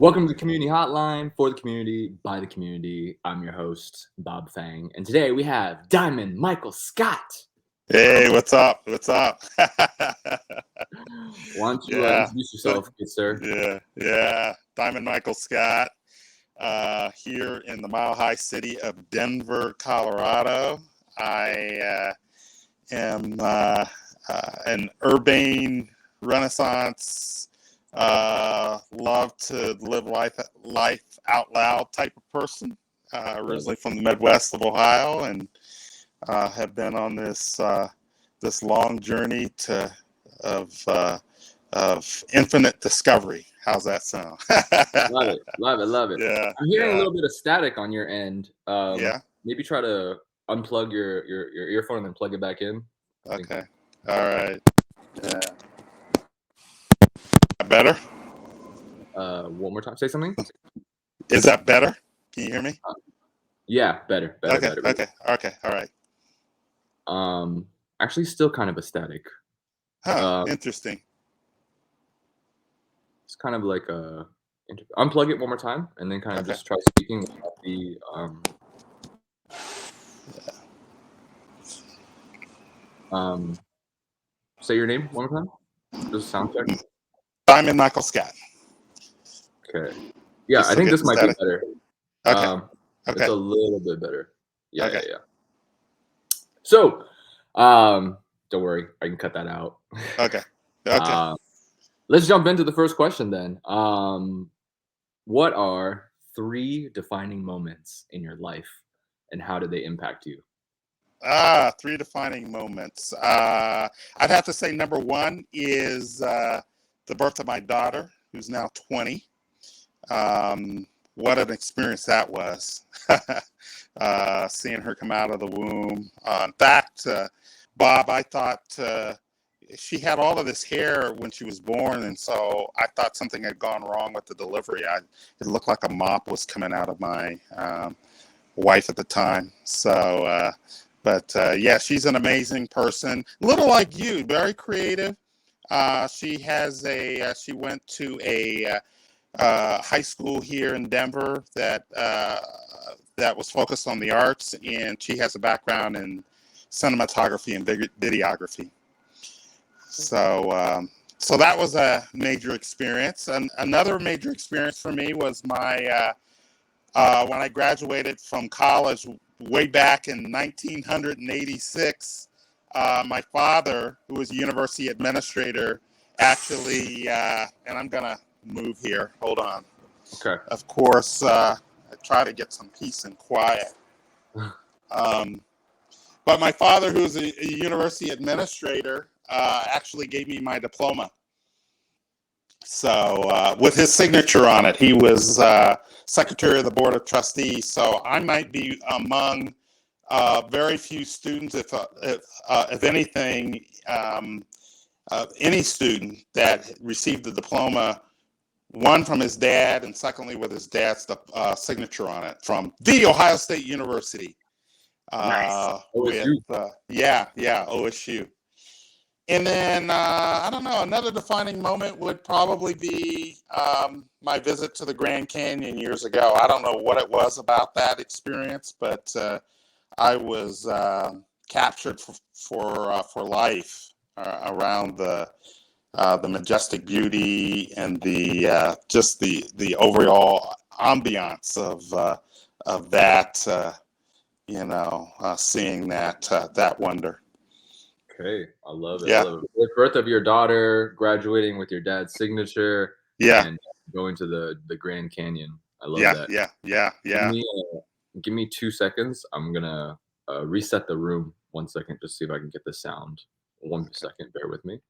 Welcome to the Community Hotline for the community, by the community. I'm your host, Bob Fang. And today we have Diamond Michael Scott. Hey, what's up? What's up? Why don't you Yeah, introduce yourself, good sir? yeah. Diamond Michael Scott, here in the Mile High city of Denver, Colorado. I am an urbane Renaissance, love to live life out loud type of person. Originally from the Midwest of Ohio, and have been on this long journey of infinite discovery. How's that sound? Love it. Yeah, I'm hearing a yeah, little bit of static on your end. yeah. Maybe try to unplug your earphone and then plug it back in. Okay. All right. Yeah. Better? One more time. Say something. Is that better? Can you hear me? Yeah, better. Okay. All right. Actually, still kind of a static. Interesting. It's kind of like a unplug it one more time and then kind of just try speaking without the say your name one more time. Just sound check. Diamond Michael Scott. Okay. Yeah, I think this might be better. Okay. It's a little bit better. Yeah. So, don't worry, I can cut that out. Okay. Let's jump into the first question then. What are 3 defining moments in your life, and how did they impact you? 3 defining moments. I'd have to say number 1 is the birth of my daughter, who's now 20. What an experience that was. Seeing her come out of the womb. In fact, Bob, I thought she had all of this hair when she was born, and so I thought something had gone wrong with the delivery. It looked like a mop was coming out of my wife at the time. So, yeah, she's an amazing person. A little like you, very creative. She went to a high school here in Denver that was focused on the arts, and she has a background in cinematography and videography. So that was a major experience. And another major experience for me was my when I graduated from college way back in 1986. My father, who was a university administrator, actually, and I'm gonna move here. Hold on. Okay. Of course, I try to get some peace and quiet. But my father, who's a university administrator, actually gave me my diploma. So with his signature on it, he was secretary of the board of trustees. So I might be among very few students, if anything, any student that received the diploma, one from his dad, and secondly with his dad's signature on it from the Ohio State University. Nice. OSU. OSU. And then, I don't know, another defining moment would probably be my visit to the Grand Canyon years ago. I don't know what it was about that experience, but I was captured for life around the majestic beauty and the just the overall ambiance of that, seeing that wonder. Okay, I love it. Yeah. I love it. The birth of your daughter, graduating with your dad's signature, Yeah. and going to the Grand Canyon. I love Yeah. that. Yeah. Give me 2 seconds. I'm gonna reset the room 1 second, just see if I can get the sound. 1 second, bear with me.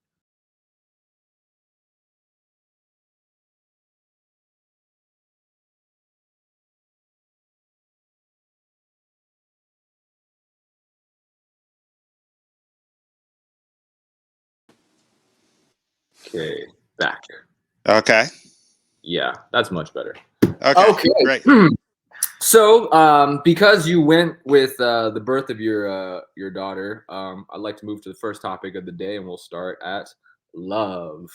Okay, back. Okay. Yeah, that's much better. Okay. Great. So, because you went with the birth of your daughter, I'd like to move to the first topic of the day, and we'll start at love.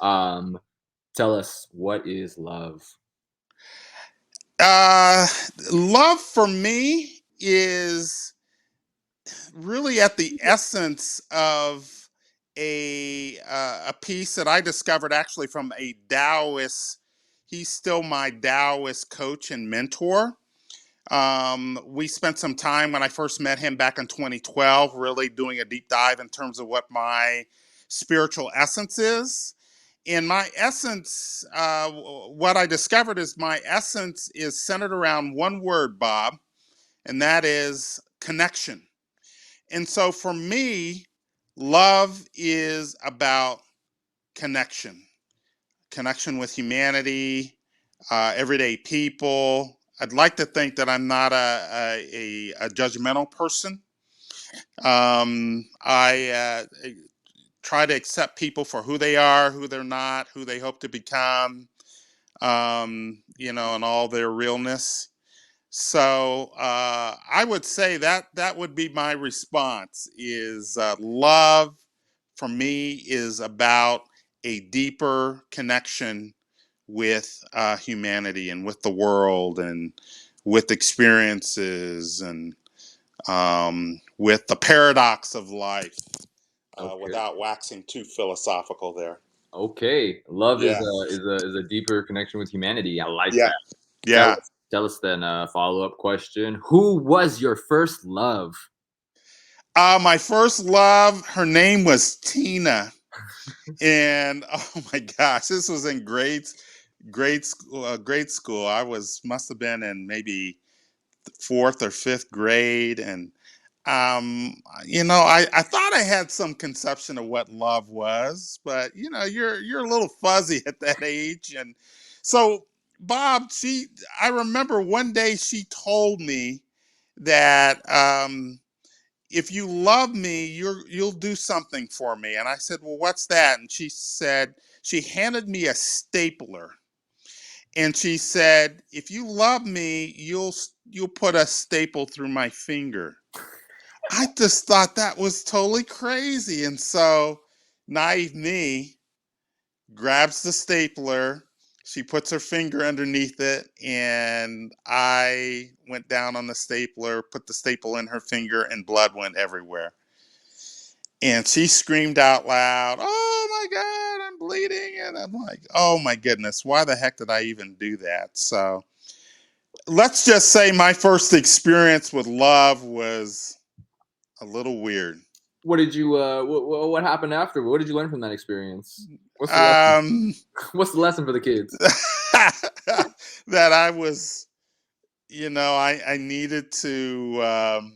Tell us, what is love? Uh, Love for me is really at the essence of a piece that I discovered actually from a Taoist. He's still my Taoist coach and mentor. We spent some time when I first met him back in 2012, really doing a deep dive in terms of what my spiritual essence is. In my essence, what I discovered is my essence is centered around one word, Bob, and that is connection. And so for me, love is about connection, connection with humanity, everyday people. I'd like to think that I'm not a judgmental person. I try to accept people for who they are, who they're not, who they hope to become, and all their realness. So I would say that that would be my response. Is love for me is about a deeper connection with humanity and with the world and with experiences and with the paradox of life. Okay. Without waxing too philosophical there. Okay. Love is Yeah. a deeper connection with humanity. I like Yeah. that. Yeah. Tell us then a follow-up question. Who was your first love? My first love, her name was Tina. And oh my gosh, this was in grade school. Grade school. I must have been in maybe fourth or fifth grade, and I thought I had some conception of what love was, but you're a little fuzzy at that age, and so Bob, I remember one day she told me that if you love me, you'll do something for me. And I said, well, what's that? And she handed me a stapler. And she said, if you love me, you'll put a staple through my finger. I just thought that was totally crazy. And so naive me grabs the stapler. She puts her finger underneath it, and I went down on the stapler, put the staple in her finger, and blood went everywhere. And she screamed out loud, "Oh my God, I'm bleeding." And I'm like, "Oh my goodness, why the heck did I even do that?" So let's just say my first experience with love was a little weird. What did you what happened after? What did you learn from that experience? What's the lesson? Um, What's the lesson for the kids? that I was, I needed to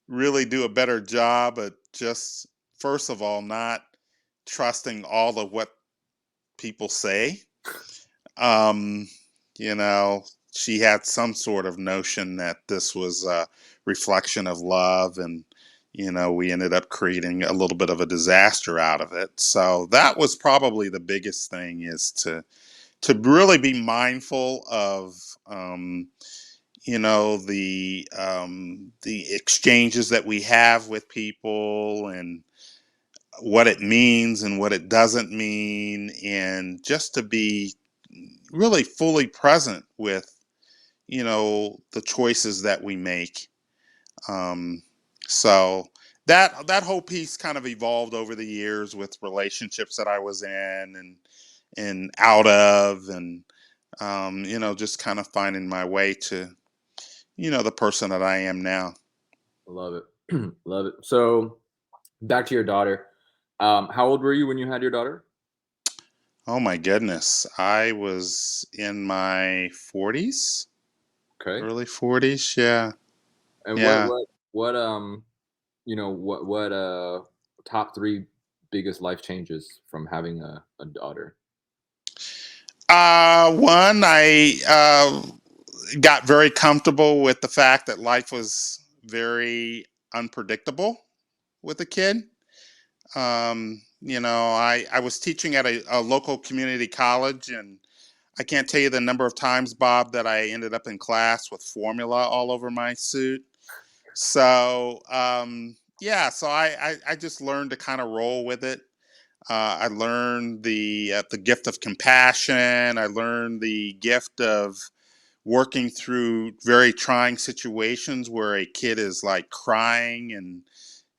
really do a better job at just, first of all, not trusting all of what people say. Um, you know, she had some sort of notion that this was a reflection of love, and we ended up creating a little bit of a disaster out of it. So that was probably the biggest thing, is to really be mindful of the exchanges that we have with people, and what it means and what it doesn't mean, and just to be really fully present with the choices that we make. Um, so that whole piece kind of evolved over the years with relationships that I was in and out of, and just kind of finding my way to the person that I am now. Love it. Love it. So back to your daughter. How old were you when you had your daughter? Oh my goodness, I was in my 40s, Okay. early 40s. Yeah. And Yeah. what what top three biggest life changes from having a daughter? One, I got very comfortable with the fact that life was very unpredictable with a kid. I was teaching at a local community college, and I can't tell you the number of times, Bob, that I ended up in class with formula all over my suit. So, yeah, so I just learned to kind of roll with it. I learned the gift of compassion. I learned the gift of working through very trying situations where a kid is like crying and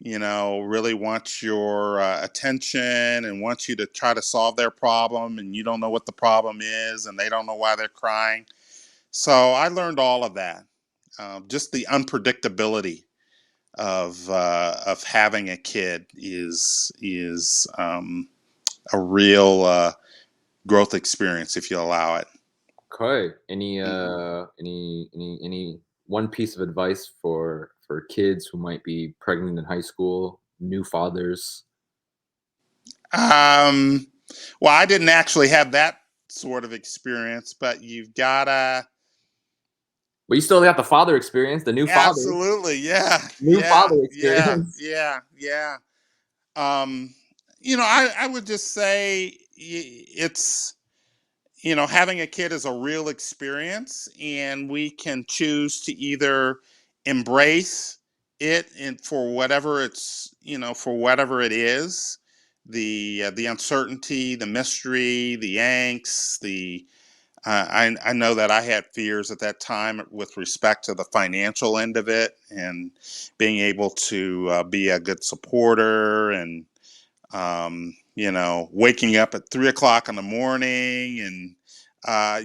really wants your attention and wants you to try to solve their problem, and you don't know what the problem is and they don't know why they're crying. So I learned all of that. Just the unpredictability of having a kid is a real growth experience if you allow it. Okay. Mhm. Any one piece of advice for kids who might be pregnant in high school, new fathers? Um, well, I didn't actually have that sort of experience, but you've gotta. But you still got the father experience, the Absolutely, yeah, new yeah, father yeah, experience. yeah, yeah. Um, I would just say it's having a kid is a real experience, and we can choose to either embrace it and for whatever it is, the uncertainty, the mystery, the angst, the I know that I had fears at that time with respect to the financial end of it, and being able to be a good supporter, and waking up at 3 o'clock in the morning, and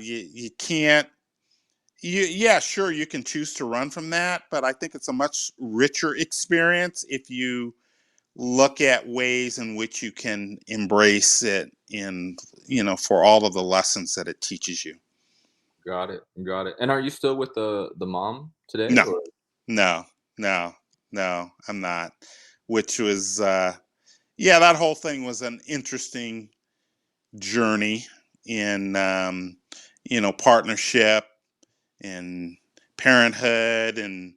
you can't. Yeah, sure, you can choose to run from that, but I think it's a much richer experience if you look at ways in which you can embrace it for all of the lessons that it teaches you. Got it. Got it. And are you still with the mom today, No, or no, no, no, I'm not. Which was, yeah, that whole thing was an interesting journey in, partnership and parenthood. And,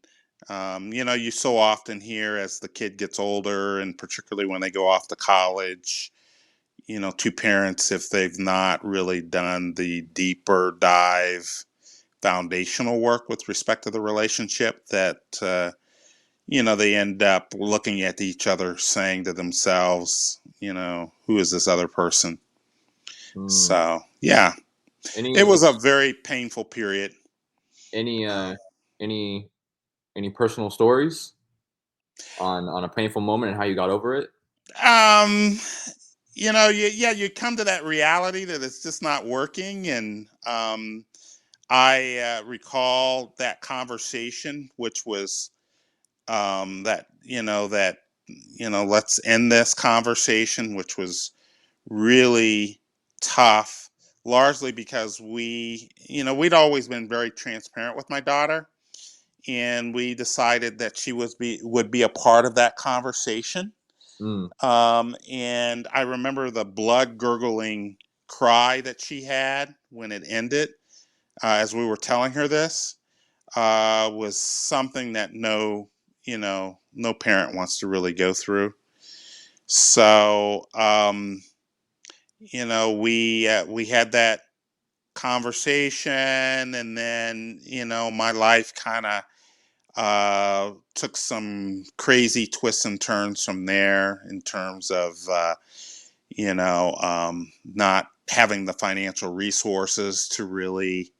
you so often hear as the kid gets older, and particularly when they go off to college, two parents, if they've not really done the deeper dive foundational work with respect to the relationship, that they end up looking at each other saying to themselves, who is this other person? mm, So yeah, it any was a very painful period. any um, any any personal stories on a painful moment and how you got over it? um you come to that reality that it's just not working. And I recall that conversation, which was let's end this conversation, which was really tough, largely because we'd always been very transparent with my daughter, and we decided that she would be a part of that conversation. Mm, And I remember the blood gurgling cry that she had when it ended, as we were telling her this, was something that no parent wants to really go through. So we had that conversation, and then my life kind of took some crazy twists and turns from there, in terms of not having the financial resources to really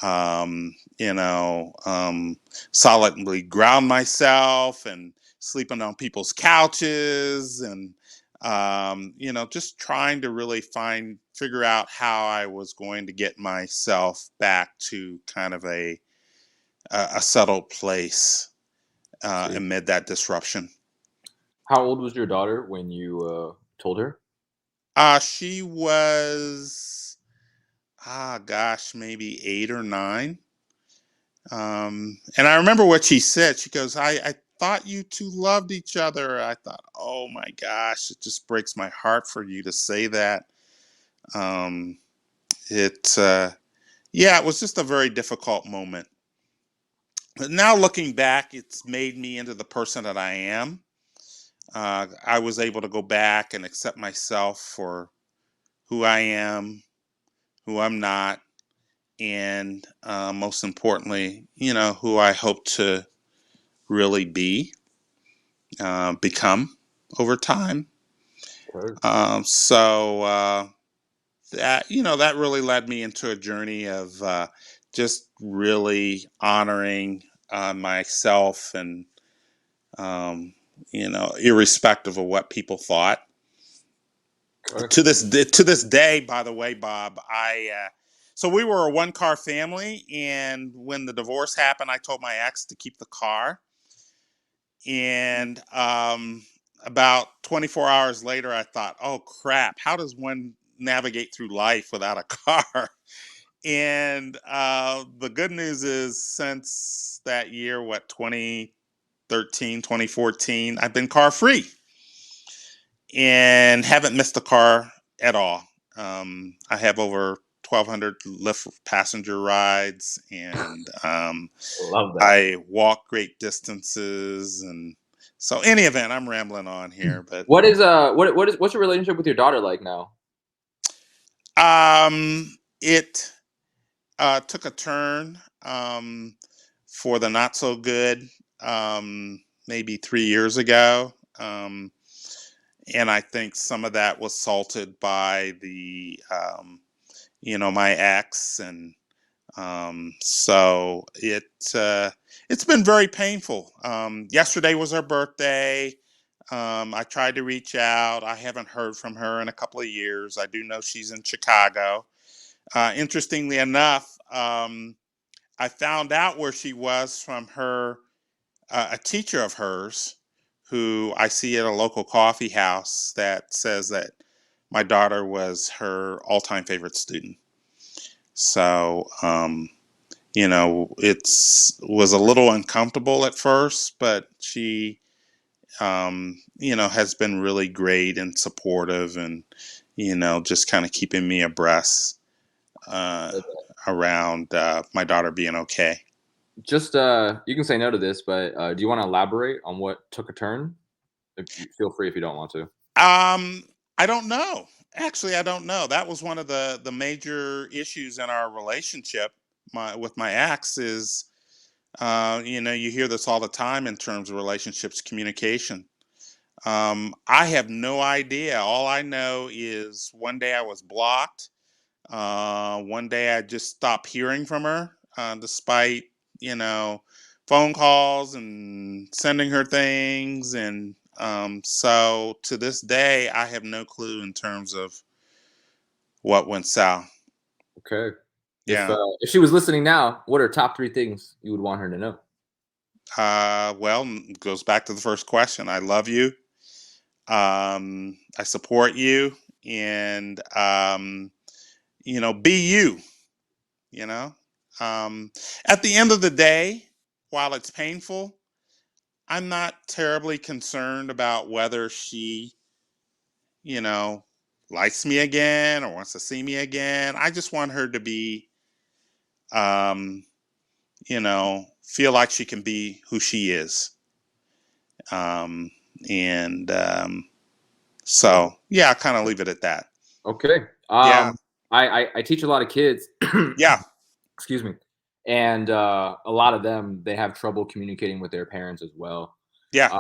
um, you know, solidly ground myself, and sleeping on people's couches, and just trying to really figure out how I was going to get myself back to kind of a settled place I see. amid that disruption. How old was your daughter when you told her? She was, gosh, maybe 8 or 9. And I remember what she said. She goes, I thought you two loved each other. I thought, oh my gosh, it just breaks my heart for you to say that. Um, yeah, it was just a very difficult moment. But now looking back, it's made me into the person that I am. I was able to go back and accept myself for who I am, who I'm not, and most importantly, who I hope to really become over time. Okay. So that that really led me into a journey of just really honoring myself, and um, irrespective of what people thought. Okay. To this day, by the way, Bob, I so we were a one car family, and when the divorce happened, I told my ex to keep the car, and about 24 hours later, I thought, oh crap, how does one navigate through life without a car? And the good news is, since that year, what, 2013, 2014, I've been car free and haven't missed a car at all. I have over 1,200 Lyft passenger rides, and Love that. I walk great distances. And so, any event, I'm rambling on here, but What's your relationship with your daughter like now? it took a turn for the not so good, maybe 3 years ago. And I think some of that was salted by my ex. And so it's been very painful. Yesterday was her birthday. I tried to reach out. I haven't heard from her in a couple of years. I do know she's in Chicago. Interestingly enough, I found out where she was from a teacher of hers who I see at a local coffee house, that says that my daughter was her all-time favorite student. So, it's was a little uncomfortable at first, but she, has been really great and supportive, and just kind of keeping me abreast uh, around my daughter being okay. Just you can say no to this, but do you want to elaborate on what took a turn? If you feel free if you don't want to. Um, I don't know. Actually, I don't know. That was one of the major issues in our relationship. With my ex is, you hear this all the time in terms of relationships, communication. I have no idea. All I know is one day I was blocked. One day I just stopped hearing from her, despite, you know, phone calls and sending her things. And so to this day, I have no clue in terms of what went south. Okay. Yeah. If she was listening now, what are top three things you would want her to know? Well, it goes back to the first question. I love you. I support you. And, be you. you know um, at the end of the day, while it's painful, I'm not terribly concerned about whether she you know likes me again or wants to see me again. I just want her to be, um, feel like she can be who she is. um, and Love so, yeah, I kind of leave it at that. Okay. Yeah. I teach a lot of kids. Yeah. Excuse me, and a lot of them they have trouble communicating with their parents as well. Yeah.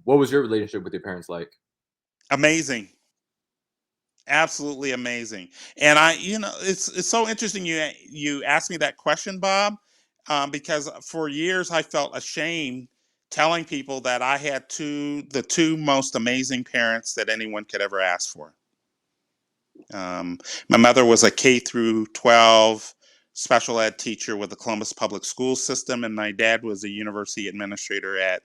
What was your relationship with your parents like? Amazing. Absolutely amazing. And it's so interesting you asked me that question, Bob, because for years I felt ashamed telling people that I had the two most amazing parents that anyone could ever ask for. My mother was a K through 12 special ed teacher with the Columbus Public School System, and my dad was a university administrator at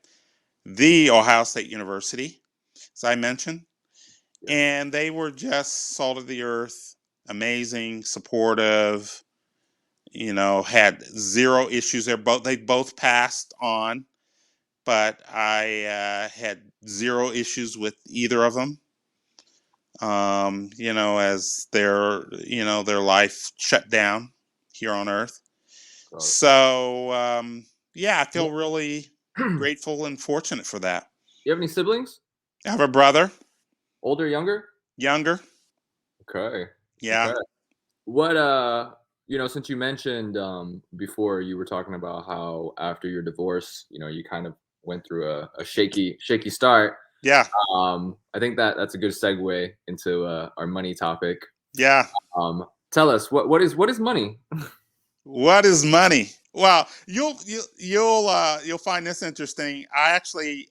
the Ohio State University, as I mentioned. Yeah. And they were just salt of the earth, amazing, supportive. Had zero issues. They both passed on, but I had zero issues with either of them. As their life shut down here on Earth. Got So, yeah, I feel it. really You grateful and fortunate for that. have any siblings? I have a brother, Older, younger? younger. Okay. Yeah, Okay. What since you mentioned before you were talking about how after your divorce, you kind of went through a shaky start. Yeah. I think that that's a good segue into our money topic. Yeah. Tell us what is money? What is money? Well, you'll find this interesting. I actually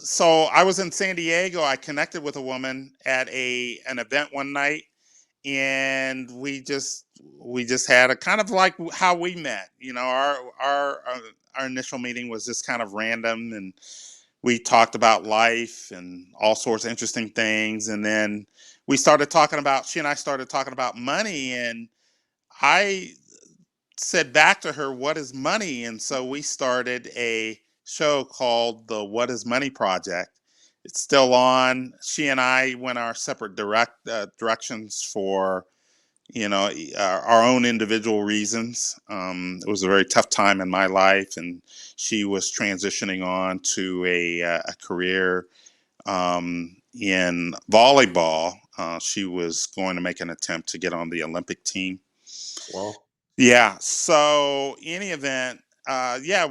so I was in San Diego. I connected with a woman at a an event one night, and we just had a kind of like how we met. Our initial meeting was just kind of random, and we talked about life and all sorts of interesting things. And then she and I started talking about money, and I said back to her, "What is money?" And so we started a show called the What is Money Project. It's still on. She and I went our separate directions for our own individual reasons. It was a very tough time in my life, and she was transitioning on to a career in volleyball. She was going to make an attempt to get on the Olympic team. Well, Yeah. So, any event, yeah.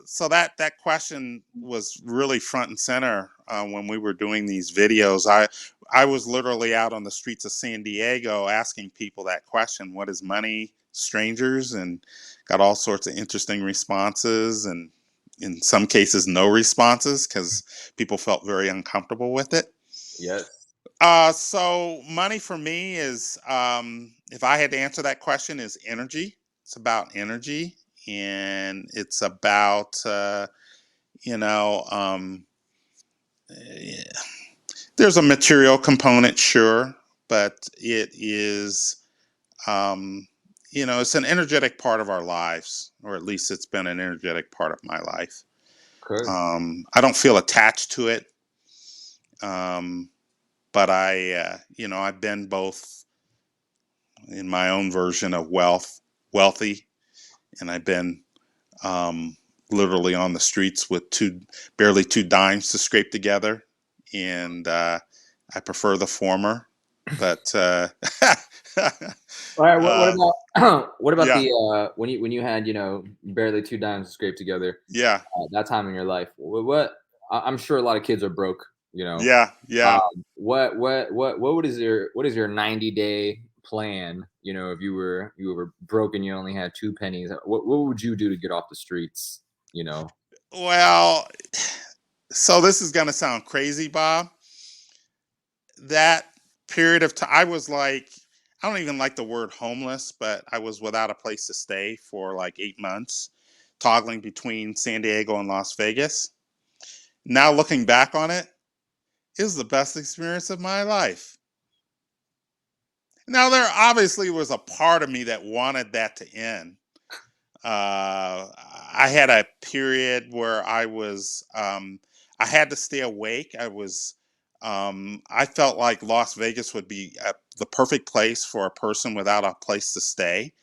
So that question was really front and center when we were doing these videos. I was literally out on the streets of San Diego asking people that question: "What is money?" Strangers, and got all sorts of interesting responses, and in some cases, no responses because people felt very uncomfortable with it. yes. So money for me is, if I had to answer that question, is energy. It's about energy, and it's about, you know, eh, there's a material component, sure, but it is, um, it's an energetic part of our lives, or at least it's been an energetic part of my life. Okay. I don't feel attached to it, um, but I've been both in my own version of wealthy, and I've been um, literally on the streets with barely two dimes to scrape together, and I prefer the former. But All right. What uh, about what about yeah, the when you had barely two dimes to scrape together yeah, that time in your life? I'm sure a lot of kids are broke. You know, yeah, yeah. what is your 90-day plan? If you were broke and you only had two pennies, what would you do to get off the streets? You know, Well, so this is gonna sound crazy, Bob. That period of time, I was like, I don't even like the word homeless, but I was without a place to stay for like 8 months, toggling between San Diego and Las Vegas. Now looking back on it, it was the best experience of my life. Now there obviously was a part of me that wanted that to end. Uh, I had a period where I had to stay awake. I felt like Las Vegas would be the perfect place for a person without a place to stay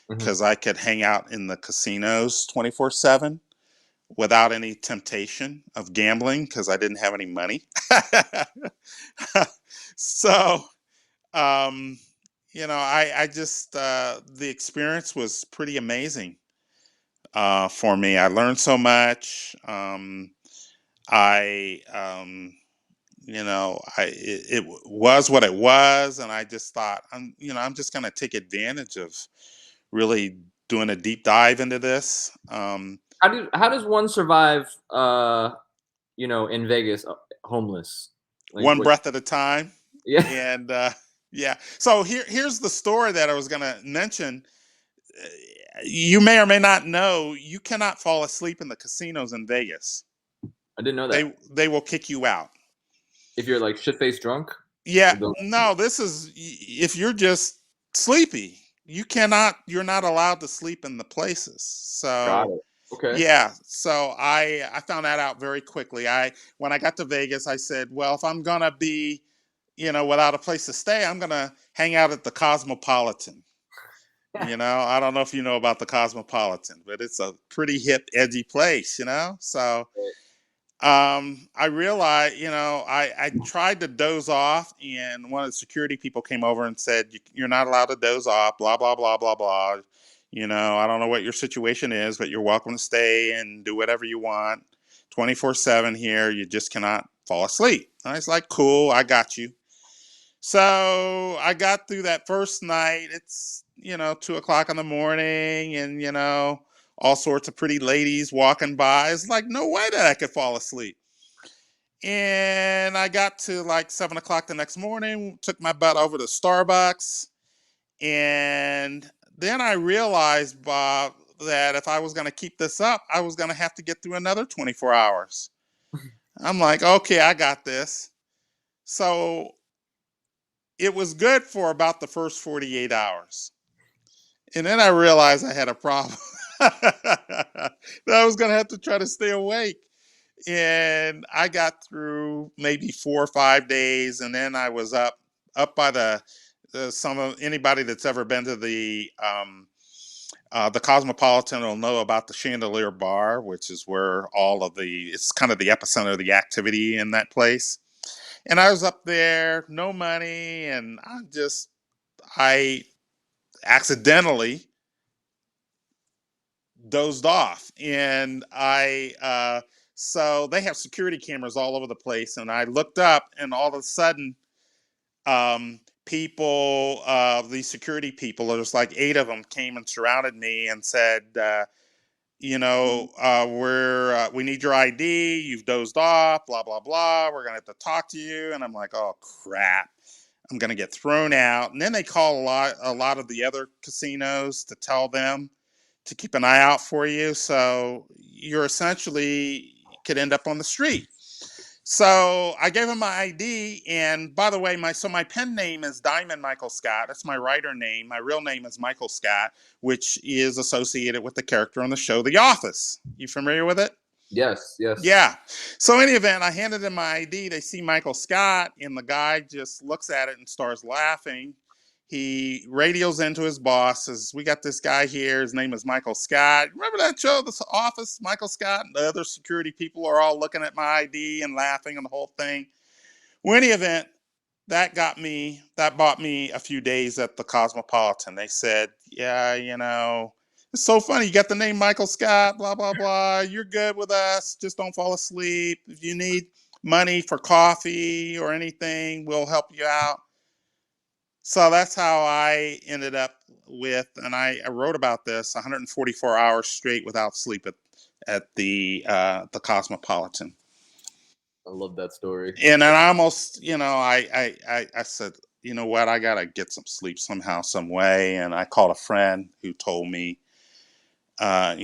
hmm because I could hang out in the casinos 24/7 without any temptation of gambling because I didn't have any money. So, um, I just, the experience was pretty amazing for me. I learned so much. I, it was what it was, and I just thought, I'm just going to take advantage of really doing a deep dive into this. how does one survive? In Vegas, homeless. Like One what? breath at a time, Yeah, and yeah. So here's the story that I was going to mention. Uh, You may or may not know you cannot fall asleep in the casinos in Vegas. I didn't know that. They will kick you out. If you're like shit faced drunk, Yeah, they'll- no, if you're just sleepy, you're not allowed to sleep in the places. got So, it. Okay. yeah, so I found that out very quickly. I When I got to Vegas, I said, well, if I'm going to be, without a place to stay, I'm going to hang out at the Cosmopolitan. I don't know if you know about the Cosmopolitan, but it's a pretty hip, edgy place, So I realized, I tried to doze off, and one of the security people came over and said, "You're not allowed to doze off, blah, blah, blah, blah, blah. I don't know what your situation is, but you're welcome to stay and do whatever you want 24/7 here. You just cannot fall asleep. I was like, cool, I got you. So I got through that first night. It's, 2 o'clock in the morning, and, all sorts of pretty ladies walking by. It's like, no way that I could fall asleep. And I got to like 7 o'clock the next morning, took my butt over to Starbucks. And then I realized, Bob, that if I was going to keep this up, I was going to have to get through another 24 hours. I'm like, okay, I got this. So it was good for about the first 48 hours. And then I realized I had a problem. That I was going to have to try to stay awake. And I got through maybe 4 or 5 days, and then I was up by the some of anybody that's ever been to the Cosmopolitan will know about the Chandelier Bar, which is where it's kind of the epicenter of the activity in that place. And I was up there, no money, and I accidentally dozed off. And so they have security cameras all over the place. And I looked up, and all of a sudden, these security people, there's like 8 of them, came and surrounded me and said, we need your ID. You've dozed off, blah, blah, blah. We're going to have to talk to you. And I'm like, oh, crap. I'm going to get thrown out. And then they call a lot of the other casinos to tell them to keep an eye out for you. So you're essentially could end up on the street. So I gave him my ID. And by the way, my pen name is Diamond Michael Scott. That's my writer name. My real name is Michael Scott, which is associated with the character on the show The Office. You familiar with it? Yes, yes. Yeah. So in any event, I handed him my ID. They see Michael Scott, and the guy just looks at it and starts laughing. He radios into his boss, says, we got this guy here. His name is Michael Scott. Remember that show, The Office, Michael Scott? And the other security people are all looking at my ID and laughing and the whole thing. Well, in any event, that bought me a few days at the Cosmopolitan. They said, yeah, it's so funny. You got the name Michael Scott, blah, blah, blah. You're good with us. Just don't fall asleep. If you need money for coffee or anything, we'll help you out. So that's how I ended up and I wrote about this 144 hours straight without sleep at the Cosmopolitan. I love that story. And then I almost, I said, you know what, I gotta get some sleep somehow, some way. And I called a friend who told me, I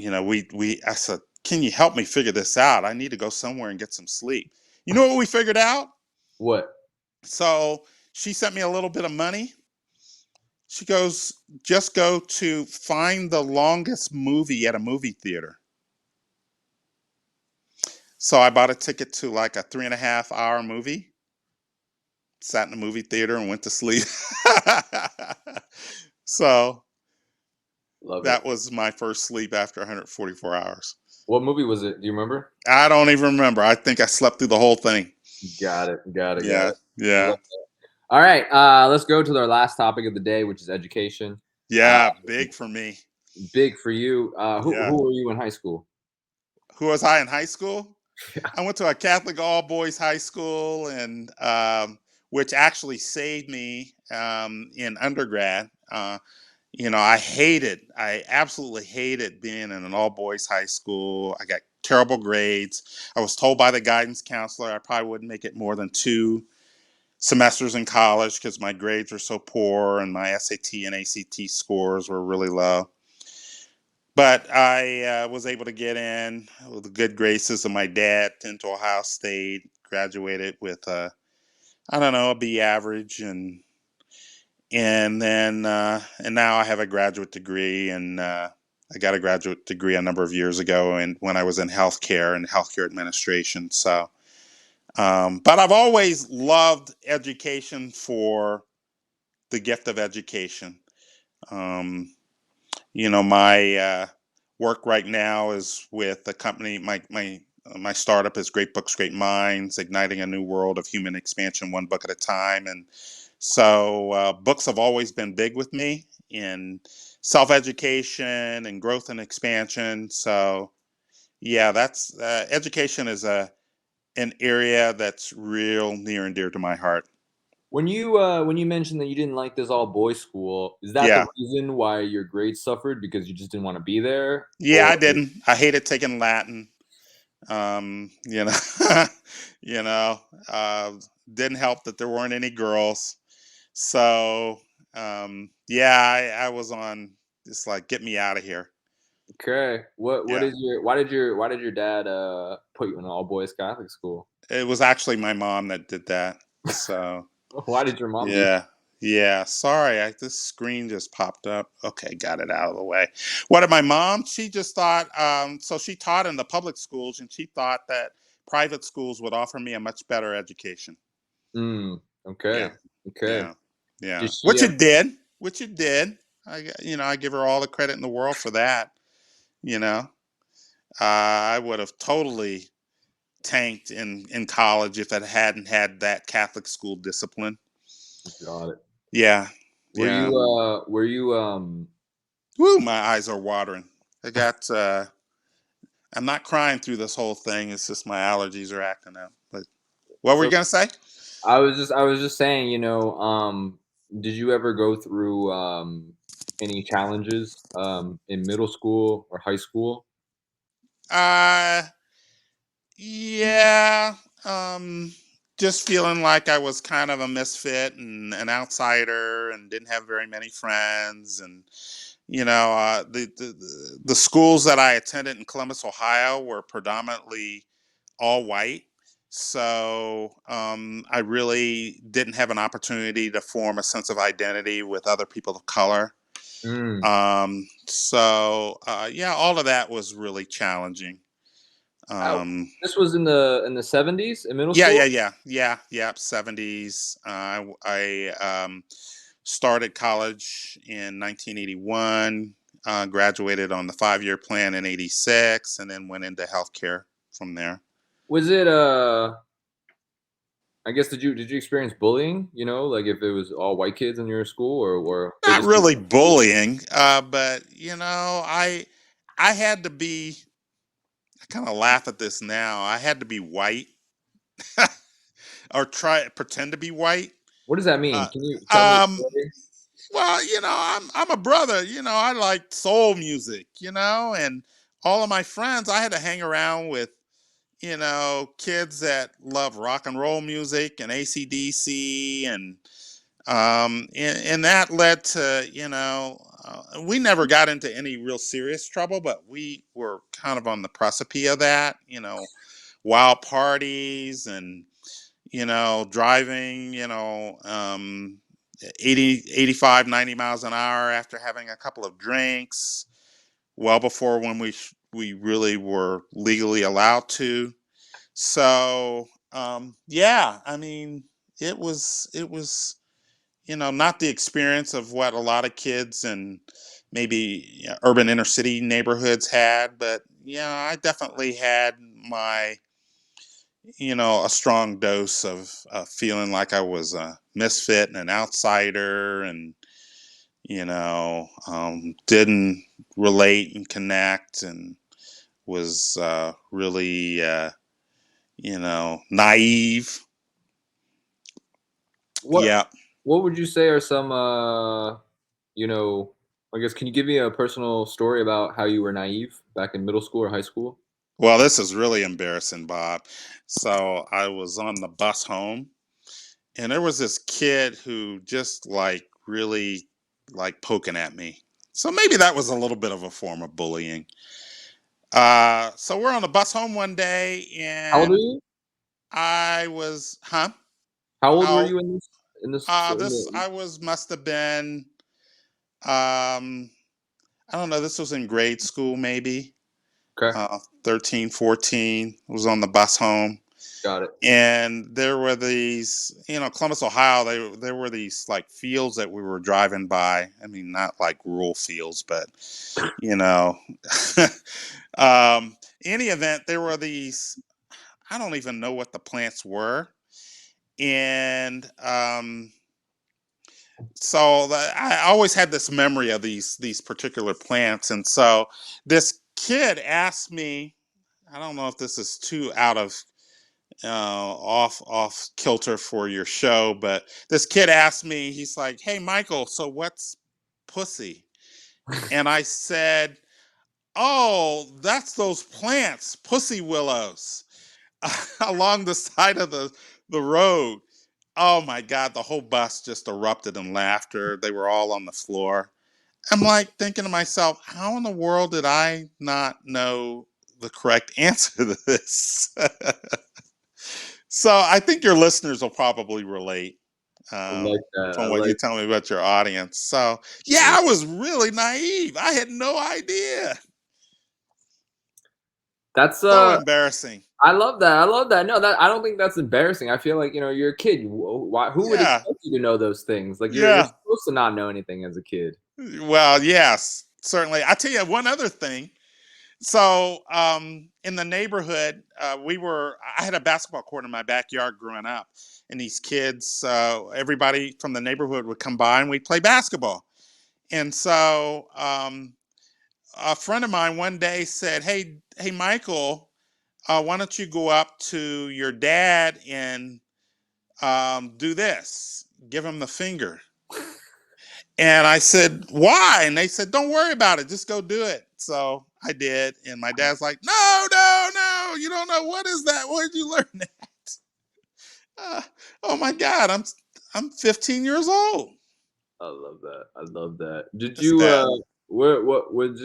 said, can you help me figure this out? I need to go somewhere and get some sleep. You know what we figured out? What? So she sent me a little bit of money. She goes, just go to find the longest movie at a movie theater. So I bought a ticket to like a 3.5 hour movie, sat in the movie theater and went to sleep. So Love it. that was my first sleep after 144 hours. What movie was it? Do you remember? I don't even remember. I think I slept through the whole thing. Got it. Got Yeah. it. Yeah. All right. Let's go to our last topic of the day, which is education. Yeah. Big for me. Big for you. Yeah. Who were you in high school? Who was I in high school? I went to a Catholic all boys high school, and which actually saved me in undergrad. I absolutely hated being in an all boys high school. I got terrible grades. I was told by the guidance counselor I probably wouldn't make it more than 2 semesters in college because my grades were so poor and my SAT and ACT scores were really low. But I was able to get in with the good graces of my dad into Ohio State, graduated with a B average, and then and now I have a graduate degree, and I got a graduate degree a number of years ago, and when I was in healthcare and healthcare administration. So, but I've always loved education for the gift of education. My work right now is with the company. My startup is Great Books, Great Minds, igniting a new world of human expansion, one book at a time. And so books have always been big with me in self-education and growth and expansion. So, yeah, that's education is a an area that's real near and dear to my heart. When you mentioned that you didn't like this all boys school, is that the Yeah, reason why your grades suffered because you just didn't want to be there? yeah, Or I didn't. I hated taking Latin. You know, you know, uh, didn't help that there weren't any girls. So, yeah, I was on just like get me out of here. okay, what Yeah, is your why did your dad put you in an all boys Catholic school? it was actually my mom that did that. So, Why did your mom do? yeah. Yeah, sorry, this screen just popped up. Okay, got it out of the way. What did my mom? She just thought. So she taught in the public schools, and she thought that private schools would offer me a much better education. Mm, okay, Yeah, okay. yeah, yeah. Did she Which ever? it did. Which it did. I give her all the credit in the world for that. You know, I would have totally tanked in college if I hadn't had that Catholic school discipline. Got it. Yeah, yeah. Were you Woo, my eyes are watering. I got. I'm not crying through this whole thing. It's just my allergies are acting up. But what were you so gonna say? I was just saying, did you ever go through any challenges in middle school or high school? Uh, yeah. Um, just feeling like I was kind of a misfit and an outsider, and didn't have very many friends, and the schools that I attended in Columbus, Ohio, were predominantly all white. So I really didn't have an opportunity to form a sense of identity with other people of color. Mm. Yeah, all of that was really challenging. How, Um, this was in the 70s in middle yeah, school? yeah, yeah, yeah, yeah. 70s. I started college in 1981. Graduated on the 5-year plan in '86, and then went into healthcare from there. Was it I guess did you experience bullying, like if it was all white kids in your school or they Not just didn't really like you? bullying, but I had to be. I kind of laugh at this now. I had to be white or try pretend to be white. What does that mean? Uh, Can you tell me a um, story? well, I'm a brother. I like soul music. And all of my friends, I had to hang around with kids that love rock and roll music and AC/DC, and that led to we never got into any real serious trouble, but we were kind of on the precipice of that. Wild parties and driving 80, 85, 90 miles an hour after having a couple of drinks, well before when we really were legally allowed to. So yeah, I mean, it was not the experience of what a lot of kids and maybe urban inner city neighborhoods had, but yeah, I definitely had my a strong dose of feeling like I was a misfit and an outsider, and didn't relate and connect, and was really naive. What Yeah. what would you say are some you know, I guess can you give me a personal story about how you were naive back in middle school or high school? Well, this is really embarrassing, Bob. So I was on the bus home, and there was this kid who just like really like poking at me. So maybe that was a little bit of a form of bullying. So we're on the bus home one day, How old are and you? I was, huh? How old were How? you in This the I was must have been, um, I don't know. This was in grade school, maybe Okay, 13, 14. I was on the bus home, got it. and there were these, Columbus, Ohio. There were these like fields that we were driving by. I mean, not like rural fields, but you know, any event, there were these. I don't even know what the plants were, and so I always had this memory of these particular plants, and so this kid asked me. I don't know if this is too out of off kilter for your show, but this kid asked me, he's like, "Hey, Michael, so what's pussy?" And I said, "Oh, that's those plants, pussy willows, along the side of the road." Oh my God, the whole bus just erupted in laughter. They were all on the floor. I'm like thinking to myself, how in the world did I not know the correct answer to this? So I think your listeners will probably relate, I like um, that. I from what you like. tell me about your audience. So yeah, I was really naive. I had no idea. That's So embarrassing. I love that. I love that. No, that I don't think that's embarrassing. I feel like you're a kid. Why? Who would Yeah, expect you to know those things? Like you're yeah. supposed to not know anything as a kid. Well, yes, certainly. I tell you one other thing. So in the neighborhood, I had a basketball court in my backyard growing up, and these kids, everybody from the neighborhood would come by and we'd play basketball. And so a friend of mine one day said, "Hey, Michael, why don't you go up to your dad and do this? Give him the finger." And I said, "Why?" And they said, "Don't worry about it. Just go do it." So I did. And my dad's like, "No, no, no. You don't know. What is that? Where did you learn that?" Uh, oh my God. I'm 15 years old. I love that. I love that. Did It's you bad. what would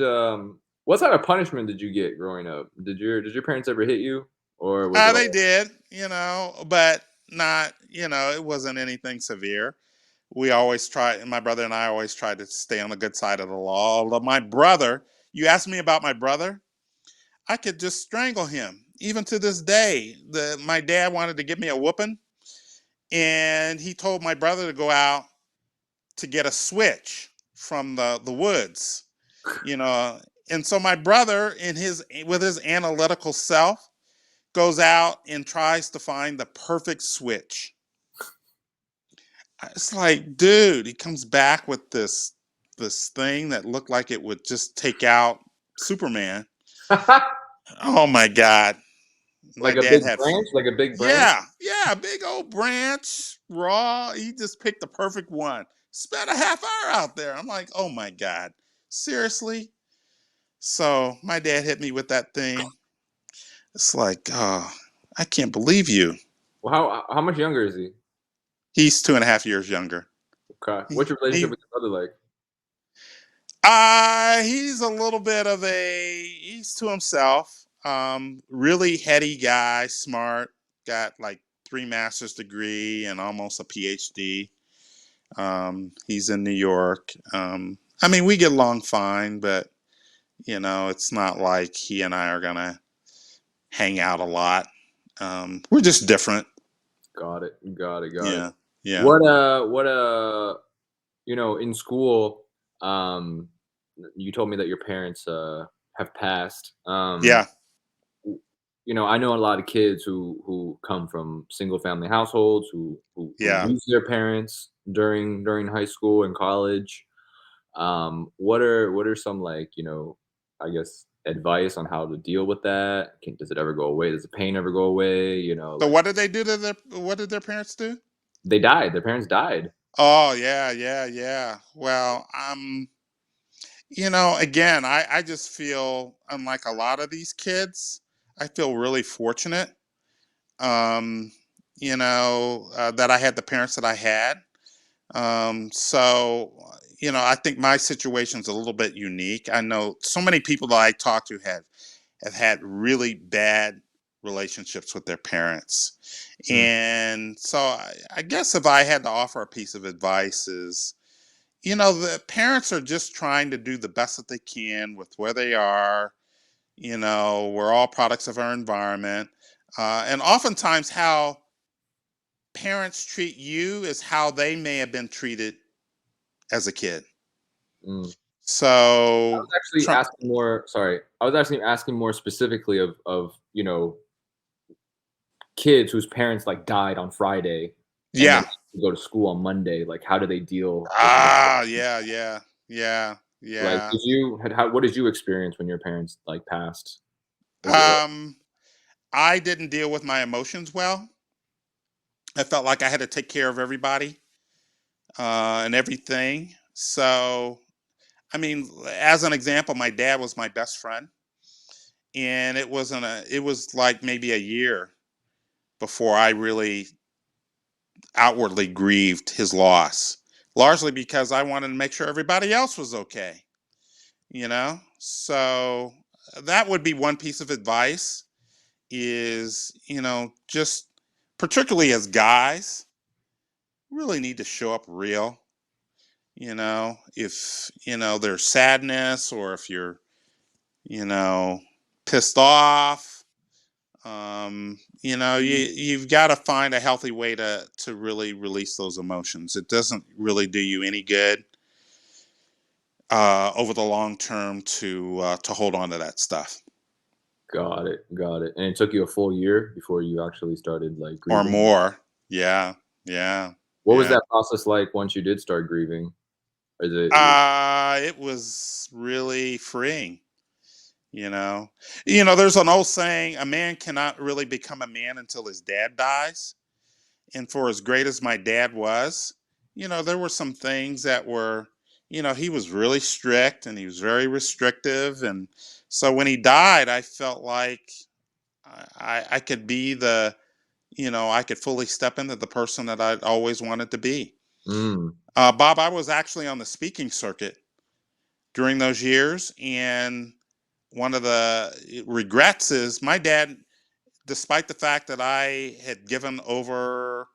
what type of punishment did you get growing up? Did your parents ever hit you, or was it They all did, but not, it wasn't anything severe. We always try, my brother and I always tried to stay on the good side of the law. Although my brother, you asked me about my brother, I could just strangle him. Even to this day, my dad wanted to give me a whooping, and he told my brother to go out to get a switch from the woods, you know. And so my brother, in his with his analytical self, goes out and tries to find the perfect switch. It's like, dude, he comes back with this thing that looked like it would just take out Superman. Oh my God. My like a dad big had, branch? Like a big branch? yeah, yeah, big old branch, raw. He just picked the perfect one. Spent a half hour out there. I'm like, oh my God, seriously? So my dad hit me with that thing. It's like, oh, I can't believe you. Well, how much younger is he? He's 2.5 years younger. Okay. He, What's your relationship he with your brother like? he's a little bit of he's to himself. Really heady guy, smart, got like 3 master's degree and almost a PhD. He's in New York. I mean, we get along fine, but it's not like he and I are gonna hang out a lot. We're just different. Got it. Got it. Got it. Yeah, yeah, What in school, um you told me that your parents have passed. yeah, I know a lot of kids who come from single family households who yeah. lose their parents during high school and college. What are some, like, I guess, advice on how to deal with that? Does it ever go away? Does the pain ever go away? So Like, what did they do to their? What did their parents do? they died. Their parents died. Oh yeah, yeah, yeah. Well, again, I just feel unlike a lot of these kids. I feel really fortunate, um, that I had the parents that I had. So, I think my situation's a little bit unique. I know so many people that I talk to have had really bad relationships with their parents. Mm, And so I guess if I had to offer a piece of advice is, the parents are just trying to do the best that they can with where they are. We're all products of our environment. And oftentimes, how parents treat you is how they may have been treated as a kid. mm. I was So, actually asking more. Sorry, I was actually asking more specifically of kids whose parents, like, died on Friday, and then yeah. go to school on Monday. Like, how do they deal with that? Yeah, yeah, yeah, Like, yeah. what did you experience when your parents, like, passed? Was it like I didn't deal with my emotions well. I felt like I had to take care of everybody and everything. So, I mean, as an example, my dad was my best friend, and it was like maybe a year before I really outwardly grieved his loss, largely because I wanted to make sure everybody else was okay, you know? So that would be one piece of advice is, just particularly as guys, really need to show up real, if, there's sadness or if you're, you know, pissed off, you've got to find a healthy way to really release those emotions. It doesn't really do you any good over the long term to hold on to that stuff Got it, got it. And it took you a full year before you actually started, like, or grieving? more. Yeah, yeah, What was yeah. that process like once you did start grieving? Is it It was really freeing. You know, there's an old saying: a man cannot really become a man until his dad dies. And for as great as my dad was, there were some things that were, he was really strict and he was very restrictive. And so when he died, I felt like I could be I could fully step into the person that I'd always wanted to be. Mm, Bob, I was actually on the speaking circuit during those years. And one of the regrets is my dad, despite the fact that I had given over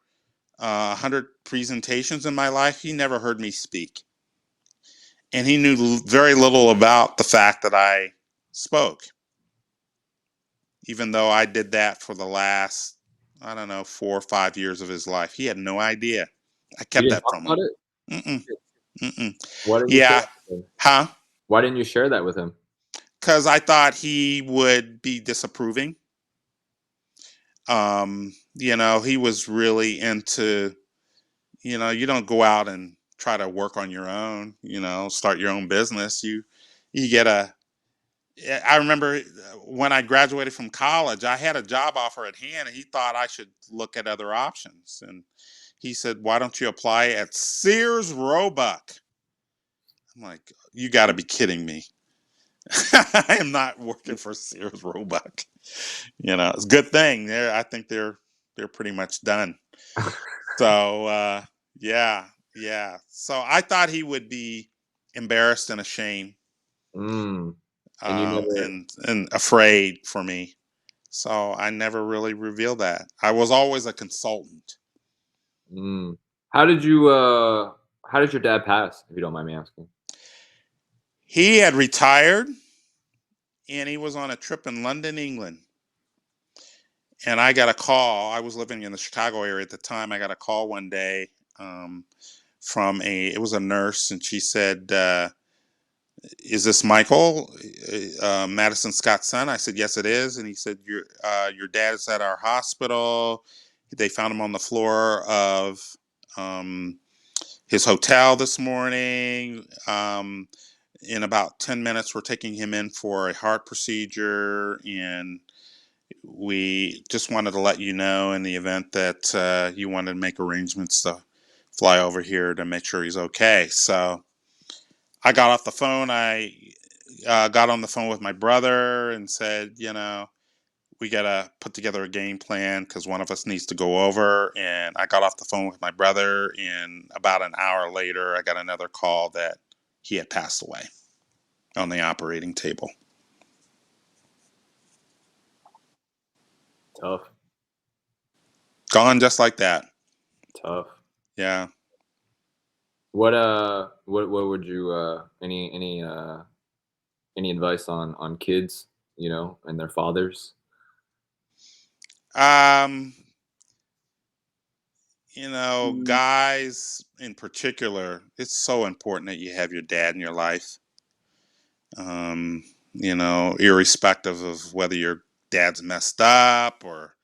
100 presentations in my life, he never heard me speak. And he knew very little about the fact that I spoke, even though I did that for the last, I don't know, 4 or 5 years of his life. He had no idea. I he kept didn't that talk from him. about it? Mm-mm, mm-mm. Why didn't you share Yeah. that with him? Huh? Why didn't you share that with him? Because I thought he would be disapproving. He was really into, you don't go out and try to work on your own, start your own business. You get a I remember when I graduated from college, I had a job offer at hand, and he thought I should look at other options. And he said, "Why don't you apply at Sears Roebuck?" I'm like, "You got to be kidding me! I am not working for Sears Roebuck." It's a good thing. I think they're pretty much done. So yeah, yeah. So I thought he would be embarrassed and ashamed, Mm, and you never and afraid for me. So I never really revealed that. I was always a consultant. mm. How did you, how did your dad pass, if you don't mind me asking? He had retired and he was on a trip in London, England. And I got a call. I was living in the Chicago area at the time. I got a call one day um, it was a nurse, and she said, "Is this Michael, Madison Scott's son?" I said, "Yes, it is." And he said, "Your dad is at our hospital. They found him on the floor of um, his hotel this morning. In about 10 minutes, we're taking him in for a heart procedure. And we just wanted to let you know in the event that you wanted to make arrangements to fly over here to make sure he's okay." So I got off the phone. I got on the phone with my brother and said, we got to put together a game plan because one of us needs to go over. And I got off the phone with my brother. And about an hour later, I got another call that he had passed away on the operating table. Tough, Gone just like that. tough. Yeah. What would you, any advice on kids, and their fathers? Um, guys in particular, it's so important that you have your dad in your life. Um, Irrespective of whether your dad's messed up or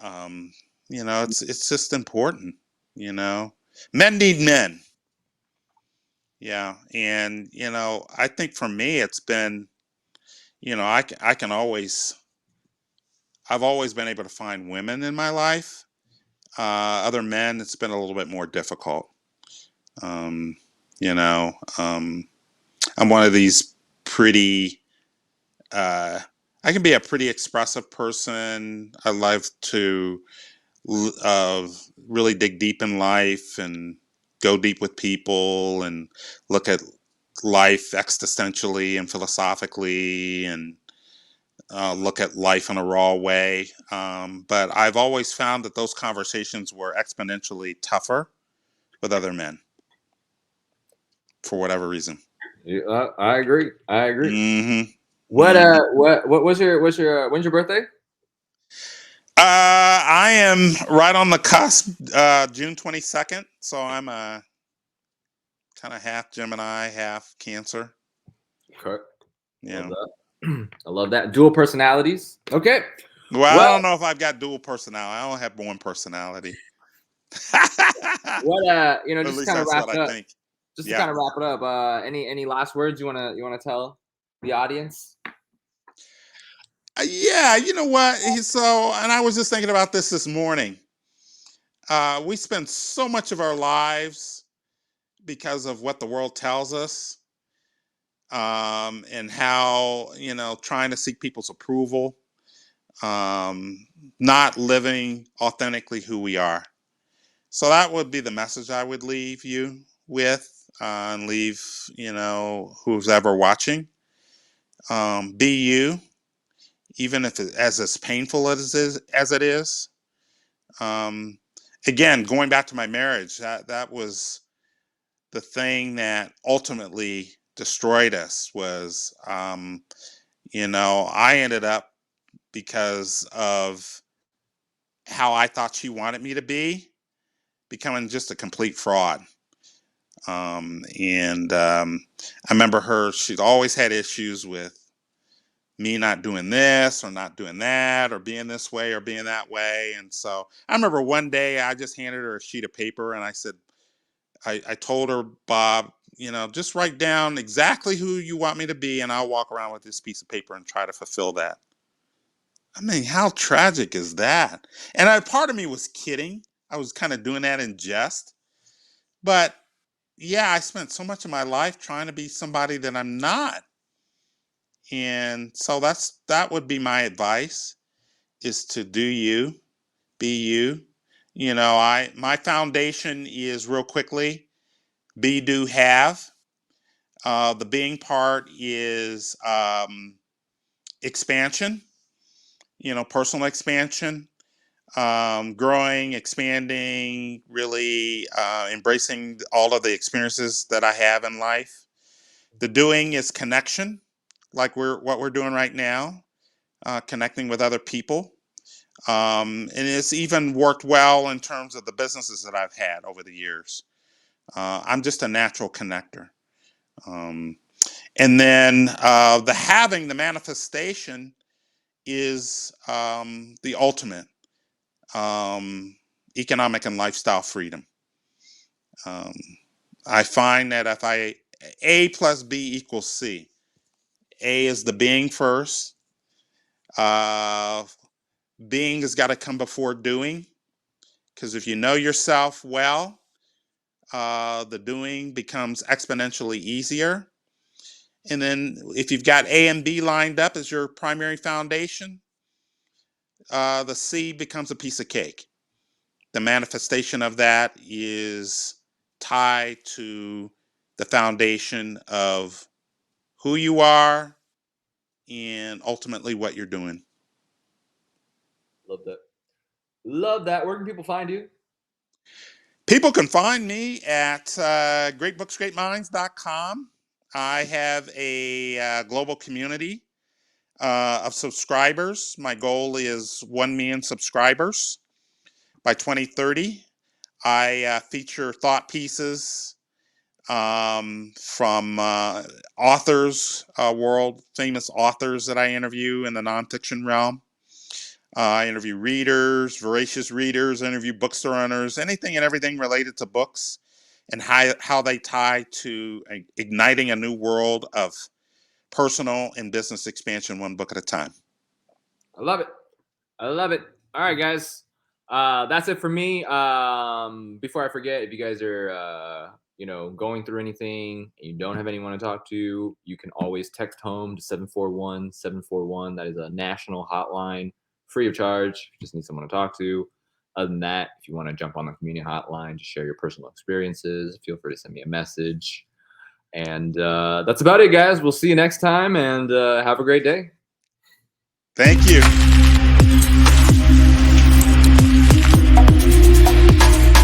um, it's just important, you know. Men need men. Yeah. And I think for me it's been, I can always I've always been able to find women in my life. Other men, it's been a little bit more difficult. Um, you know, I'm one of these pretty. Uh, I can be a pretty expressive person. I love to uh, really dig deep in life and go deep with people and look at life existentially and philosophically and look at life in a raw way. But I've always found that those conversations were exponentially tougher with other men for whatever reason. Yeah, I agree. I agree. hmm What hmm when's your birthday? I am right on the cusp, June 22nd. So I'm a kind of half Gemini, half Cancer. Okay. Love Yeah. that. I love that. Dual personalities. Okay. Well, I What don't know if I've got dual personality. I don't have one personality. At just to least kind of that's wrap what I it up. think. Just to Yeah. kind of wrap it up. Any last words you wanna tell the audience? Yeah, you know what? So, and I was just thinking about this morning. We spend so much of our lives because of what the world tells us, and how, trying to seek people's approval, um, not living authentically who we are. So that would be the message I would leave you with, and leave, who's ever watching. Be you, even if as painful as it is. Um, Again, going back to my marriage, that was the thing that ultimately destroyed us. Was I ended up, because of how I thought she wanted me to be, becoming just a complete fraud. And I remember her; she'd always had issues with me not doing this or not doing that or being this way or being that way. And so I remember one day I just handed her a sheet of paper and I said, I told her, Bob, just write down exactly who you want me to be, and I'll walk around with this piece of paper and try to fulfill that. I mean, how tragic is that? And part of me was kidding. I was kind of doing that in jest. But yeah, I spent so much of my life trying to be somebody that I'm not. And so that would be my advice, is to do you, be you. My foundation is, real quickly, be, do, have. The being part is expansion, personal expansion, growing, expanding, really embracing all of the experiences that I have in life. The doing is connection, like what we're doing right now, connecting with other people. And it's even worked well in terms of the businesses that I've had over the years. I'm just a natural connector. Um, and then the having, the manifestation, is the ultimate, um, economic and lifestyle freedom. Um, I find that if A plus B equals C, A is the being first. Uh, Being has got to come before doing, because if you know yourself well, the doing becomes exponentially easier. And then if you've got A and B lined up as your primary foundation, the C becomes a piece of cake. The manifestation of that is tied to the foundation of who you are and ultimately what you're doing. Love that. Love that. Where can people find you? People can find me at greatbooksgreatminds.com. I have a global community of subscribers. My goal is 1 million subscribers by 2030. I feature thought pieces from authors, world famous authors that I interview in the nonfiction realm. I interview readers, voracious readers, I interview bookstore owners, anything and everything related to books, and how they tie to igniting a new world of personal and business expansion, one book at a time. I love it. I love it. All right, guys. That's it for me. Before I forget, if you guys are, going through anything and you don't have anyone to talk to, you can always text home to 741-741. That is a national hotline, free of charge. Just need someone to talk to. Other than that, if you want to jump on the community hotline to share your personal experiences, feel free to send me a message. And that's about it, guys. We'll see you next time, and have a great day. Thank you.